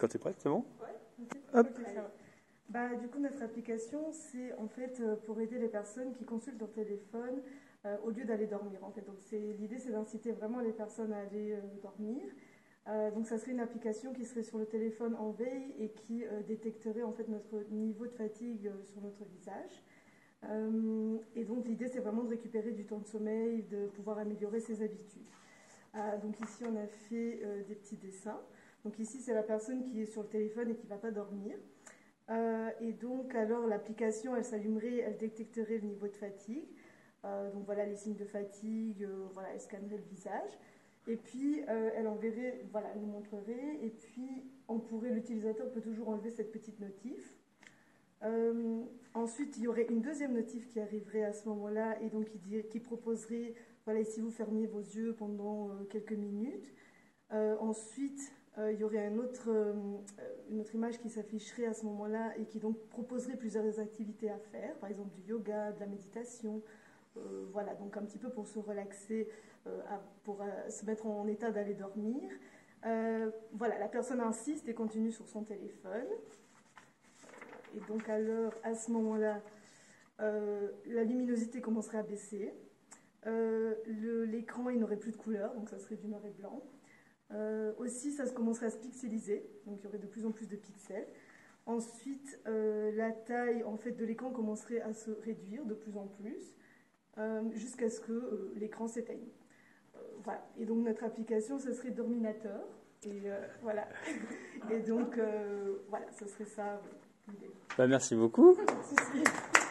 quand tu es prête, c'est bon? Ouais. Hop. Okay, du coup, notre application, c'est en fait pour aider les personnes qui consultent leur téléphone au lieu d'aller dormir. En fait. Donc, l'idée, c'est d'inciter vraiment les personnes à aller dormir. Donc, ça serait une application qui serait sur le téléphone en veille et qui détecterait en fait notre niveau de fatigue sur notre visage. Et donc, l'idée, c'est vraiment de récupérer du temps de sommeil, de pouvoir améliorer ses habitudes. Donc, ici, on a fait des petits dessins. Donc, ici, c'est la personne qui est sur le téléphone et qui ne va pas dormir. Et donc, alors, l'application, elle s'allumerait, elle détecterait le niveau de fatigue. Donc, voilà les signes de fatigue, voilà, elle scannerait le visage. Et puis, elle enverrait, voilà, elle nous montrerait. Et puis, l'utilisateur peut toujours enlever cette petite notif. Ensuite, il y aurait une deuxième notif qui arriverait à ce moment-là et donc qui proposerait, voilà, ici vous fermiez vos yeux pendant quelques minutes. Ensuite, il y aurait une autre image qui s'afficherait à ce moment-là et qui donc proposerait plusieurs activités à faire, par exemple du yoga, de la méditation, voilà, donc un petit peu pour se relaxer, pour se mettre en état d'aller dormir. Voilà, la personne insiste et continue sur son téléphone. Et donc alors, à ce moment-là, la luminosité commencerait à baisser. L'écran, il n'aurait plus de couleur, donc ça serait du noir et blanc. Aussi, ça commencerait à se pixeliser, donc il y aurait de plus en plus de pixels. Ensuite, la taille en fait, de l'écran commencerait à se réduire de plus en plus, jusqu'à ce que l'écran s'éteigne. Voilà. Et donc notre application, ce serait Dorminateur. Et voilà. Et donc, voilà, ce serait ça l'idée. Merci beaucoup. Merci.